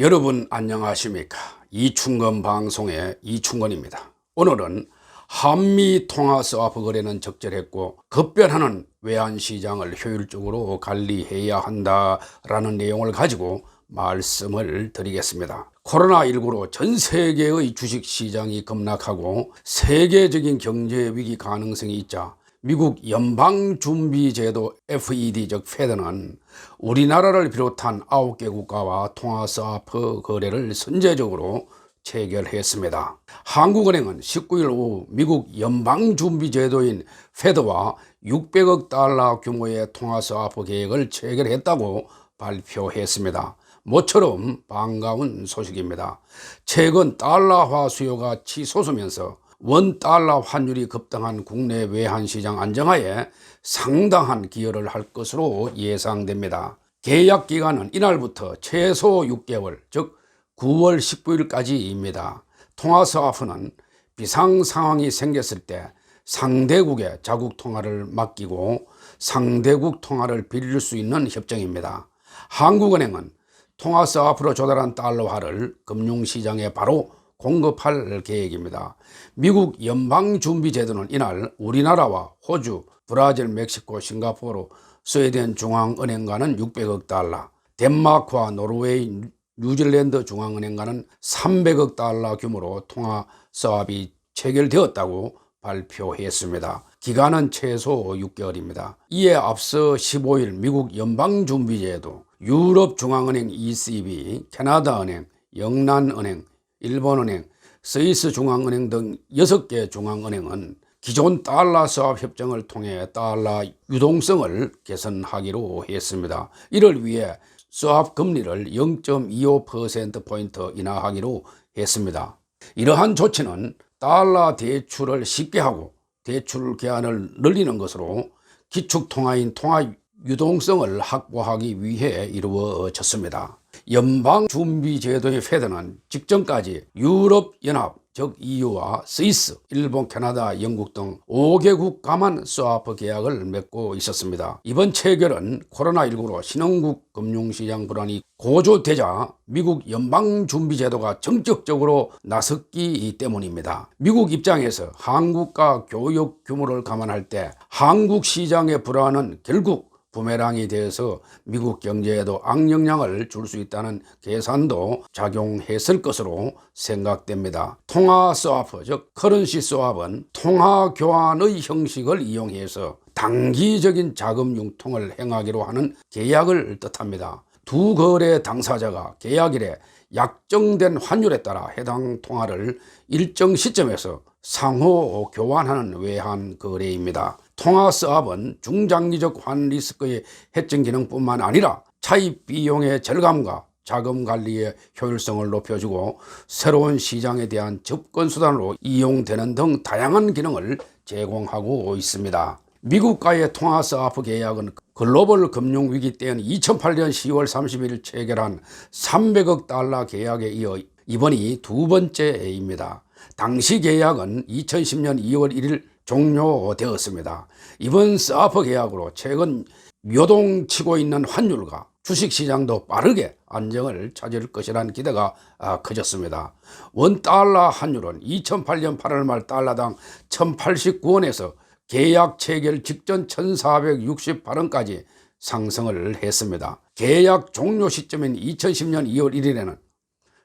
여러분 안녕하십니까? 이충건 방송의 이충건입니다. 오늘은 한미 통화 스와프 거래는 적절했고 급변하는 외환시장을 효율적으로 관리해야 한다라는 내용을 가지고 말씀을 드리겠습니다. 코로나19로 전 세계의 주식시장이 급락하고 세계적인 경제위기 가능성이 있자 미국 연방준비제도 FED 즉 페드는 우리나라를 비롯한 9개 국가와 통화 스와프 거래를 선제적으로 체결했습니다. 한국은행은 19일 오후 미국 연방준비제도인 페드와 600억 달러 규모의 통화 스와프 계획을 체결했다고 발표했습니다. 모처럼 반가운 소식입니다. 최근 달러화 수요가 치솟으면서 원달러 환율이 급등한 국내 외환시장 안정화에 상당한 기여를 할 것으로 예상됩니다. 계약 기간은 이날부터 최소 6개월, 즉 9월 19일까지입니다. 통화 스와프는 비상 상황이 생겼을 때 상대국의 자국 통화를 맡기고 상대국 통화를 빌릴 수 있는 협정입니다. 한국은행은 통화 스와프로 조달한 달러화를 금융시장에 바로 공급할 계획입니다. 미국 연방준비제도는 이날 우리나라와 호주, 브라질, 멕시코, 싱가포르, 스웨덴 중앙은행과는 600억 달러, 덴마크와 노르웨이, 뉴질랜드 중앙은행과는 300억 달러 규모로 통화 스왑이 체결되었다고 발표했습니다. 기간은 최소 6개월입니다. 이에 앞서 15일 미국 연방준비제도, 유럽중앙은행 ECB, 캐나다은행, 영란은행, 일본은행, 스위스 중앙은행 등 6개 중앙은행은 기존 달러 스왑 협정을 통해 달러 유동성을 개선하기로 했습니다. 이를 위해 스왑 금리를 0.25%포인트 인하하기로 했습니다. 이러한 조치는 달러 대출을 쉽게 하고 대출 기한을 늘리는 것으로 기축통화인 통화 유동성을 확보하기 위해 이루어졌습니다. 연방준비제도의 페드는 직전까지 유럽연합 즉 EU와 스위스, 일본, 캐나다, 영국 등 5개국과만 스와프 계약을 맺고 있었습니다. 이번 체결은 코로나19로 신흥국 금융시장 불안이 고조되자 미국 연방준비제도가 정적적으로 나섰기 때문입니다. 미국 입장에서 한국과 교역 규모를 감안할 때 한국 시장의 불안은 결국 부메랑이 되어서 미국 경제에도 악영향을 줄 수 있다는 계산도 작용했을 것으로 생각됩니다. 통화 스와프 즉 커런시 스왑은 통화 교환의 형식을 이용해서 단기적인 자금 융통을 행하기로 하는 계약을 뜻합니다. 두 거래 당사자가 계약일에 약정된 환율에 따라 해당 통화를 일정 시점에서 상호 교환하는 외환 거래입니다. 통화 스왑은 중장기적 환 리스크의 해증 기능뿐만 아니라 차입 비용의 절감과 자금 관리의 효율성을 높여주고 새로운 시장에 대한 접근 수단으로 이용되는 등 다양한 기능을 제공하고 있습니다. 미국과의 통화 스와프 계약은 글로벌 금융위기 때인 2008년 10월 30일 체결한 300억 달러 계약에 이어 이번이 두 번째입니다. 당시 계약은 2010년 2월 1일 종료되었습니다. 이번 스와프 계약으로 최근 요동치고 있는 환율과 주식시장도 빠르게 안정을 찾을 것이라는 기대가 커졌습니다. 원달러 환율은 2008년 8월 말 달러당 1089원에서 계약 체결 직전 1468원까지 상승을 했습니다. 계약 종료 시점인 2010년 2월 1일에는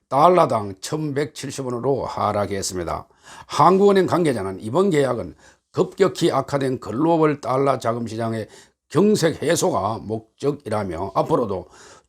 달러당 1170원으로 하락했습니다. 한국은행 관계자는 이번 계약은 급격히 악화된 글로벌 달러 자금 시장의 경색 해소가 목적이라며 앞으로도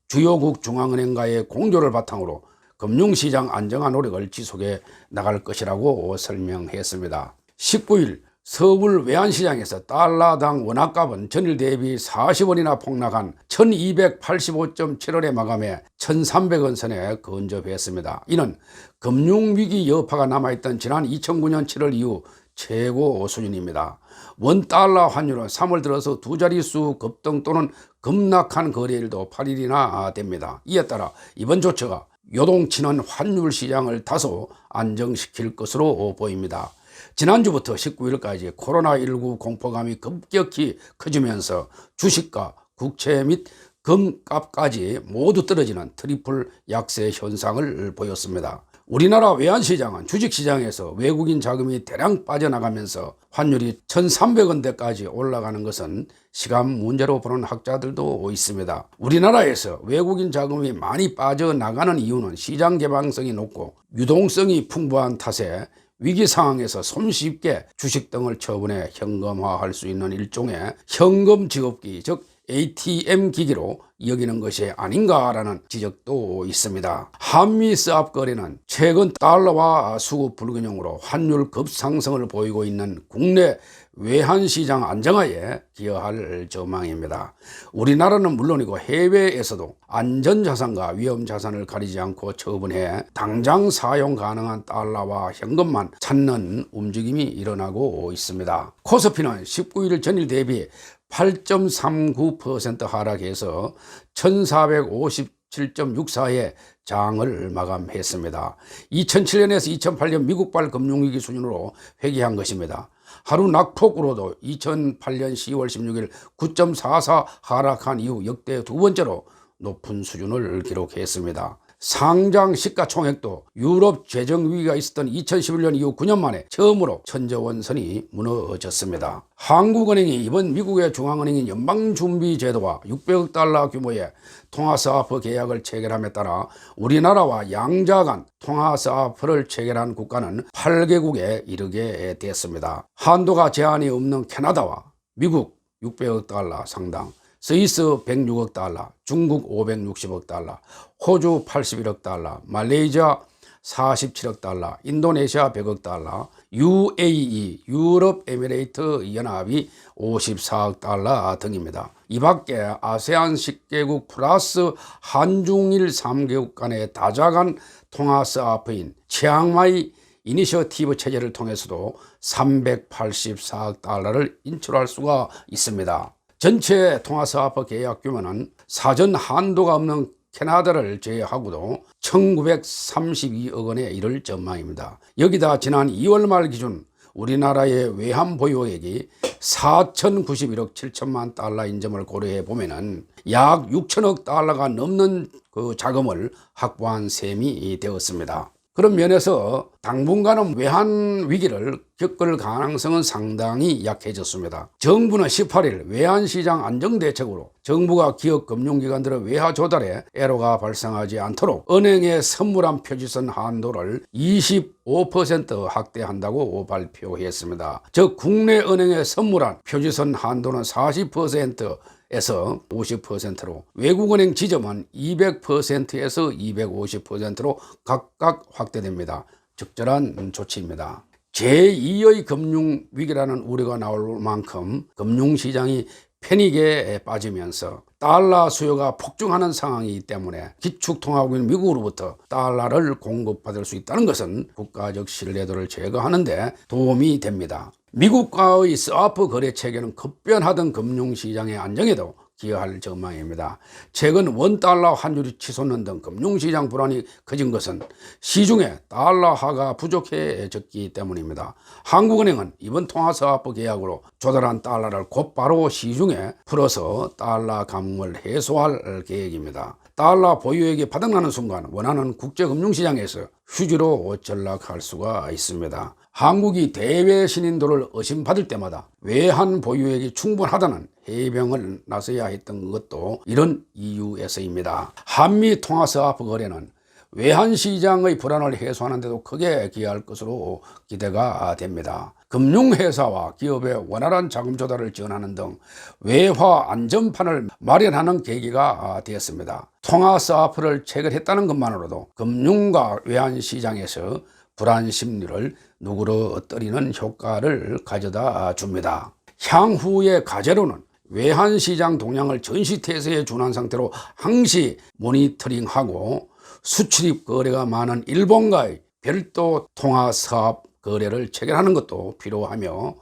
주요국 중앙은행과의 공조를 바탕으로 금융시장 안정화 노력을 지속해 나갈 것이라고 설명했습니다. 19일 서울 외환시장에서 달러당 원화값은 전일 대비 40원이나 폭락한 1285.7원에 마감해 1300원 선에 근접했습니다. 이는 금융위기 여파가 남아있던 지난 2009년 7월 이후 최고 수준입니다. 원달러 환율은 3월 들어서 두 자릿수 급등 또는 급락한 거래일도 8일이나 됩니다. 이에 따라 이번 조처가 요동치는 환율 시장을 다소 안정시킬 것으로 보입니다. 지난주부터 19일까지 코로나19 공포감이 급격히 커지면서 주식과 국채 및 금값까지 모두 떨어지는 트리플 약세 현상을 보였습니다. 우리나라 외환시장은 주식시장에서 외국인 자금이 대량 빠져나가면서 환율이 1,300원대까지 올라가는 것은 시간 문제로 보는 학자들도 있습니다. 우리나라에서 외국인 자금이 많이 빠져나가는 이유는 시장 개방성이 높고 유동성이 풍부한 탓에 위기 상황에서 손쉽게 주식 등을 처분해 현금화할 수 있는 일종의 현금 지급기, 즉 ATM 기기로 여기는 것이 아닌가라는 지적도 있습니다. 한미 스왑 거래는 최근 달러와 수급 불균형으로 환율 급상승을 보이고 있는 국내 외환시장 안정화에 기여할 전망입니다. 우리나라는 물론이고 해외에서도 안전자산과 위험자산을 가리지 않고 처분해 당장 사용 가능한 달러와 현금만 찾는 움직임이 일어나고 있습니다. 코스피는 19일 전일 대비 8.39% 하락해서 1457.64의 장을 마감했습니다. 2007년에서 2008년 미국발 금융위기 수준으로 회귀한 것입니다. 하루 낙폭으로도 2008년 10월 16일 9.44 하락한 이후 역대 두 번째로 높은 수준을 기록했습니다. 상장 시가총액도 유럽 재정위기가 있었던 2011년 이후 9년 만에 처음으로 천조원 선이 무너졌습니다. 한국은행이 이번 미국의 중앙은행인 연방준비제도와 600억 달러 규모의 통화스와프 계약을 체결함에 따라 우리나라와 양자 간 통화스와프를 체결한 국가는 8개국에 이르게 됐습니다. 한도가 제한이 없는 캐나다와 미국 600억 달러 상당, 스위스 106억 달러, 중국 560억 달러, 호주 81억 달러, 말레이시아 47억 달러, 인도네시아 100억 달러, UAE, 유럽에미레이트 연합이 54억 달러 등입니다. 이 밖에 아세안 10개국 플러스 한중일 3개국 간의 다자간 통화스와프인 치앙마이 이니셔티브 체제를 통해서도 384억 달러를 인출할 수가 있습니다. 전체 통화스와프 계약 규모는 사전 한도가 없는 캐나다를 제외하고도 1932억 원에 이를 전망입니다. 여기다 지난 2월 말 기준 우리나라의 외환 보유액이 4,091억 7천만 달러인 점을 고려해 보면은 약 6천억 달러가 넘는 그 자금을 확보한 셈이 되었습니다. 그런 면에서 당분간은 외환 위기를 겪을 가능성은 상당히 약해졌습니다. 정부는 18일 외환시장 안정대책으로 정부가 기업 금융기관들의 외화 조달에 애로가 발생하지 않도록 은행에 선물한 표지선 한도를 25% 확대한다고 발표했습니다. 즉 국내 은행에 선물한 표지선 한도는 40%에서 50%로 외국은행 지점은 200%에서 250%로 각각 확대됩니다. 적절한 조치입니다. 제2의 금융위기라는 우려가 나올 만큼 금융시장이 패닉에 빠지면서 달러 수요가 폭증하는 상황이기 때문에 기축통화국인 미국으로부터 달러를 공급받을 수 있다는 것은 국가적 신뢰도를 제거하는 데 도움이 됩니다. 미국과의 스와프 거래 체계는 급변하던 금융시장의 안정에도 기여할 전망입니다. 최근 원달러 환율이 치솟는 등 금융시장 불안이 커진 것은 시중에 달러화가 부족해졌기 때문입니다. 한국은행은 이번 통화스와프 계약으로 조달한 달러를 곧바로 시중에 풀어서 달러 감흥을 해소할 계획입니다. 달러 보유액이 바닥나는 순간 원하는 국제금융시장에서 휴지로 전락할 수가 있습니다. 한국이 대외 신인도를 의심받을 때마다 외환 보유액이 충분하다는 해명을 나서야 했던 것도 이런 이유에서입니다. 한미 통화스와프 거래는 외환시장의 불안을 해소하는 데도 크게 기여할 것으로 기대가 됩니다. 금융회사와 기업의 원활한 자금 조달을 지원하는 등 외화 안전판을 마련하는 계기가 되었습니다. 통화스와프를 체결했다는 것만으로도 금융과 외환시장에서 불안 심리를 누그러뜨리는 효과를 가져다 줍니다. 향후의 과제로는 외환시장 동향을 전시태세에 준한 상태로 항시 모니터링하고 수출입 거래가 많은 일본과의 별도 통화사업 거래를 체결하는 것도 필요하며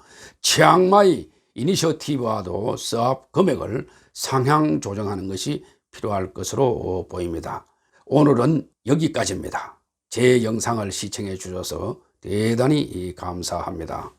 치앙마이 이니셔티브와도 사업 금액을 상향 조정하는 것이 필요할 것으로 보입니다. 오늘은 여기까지입니다. 제 영상을 시청해 주셔서 대단히 감사합니다.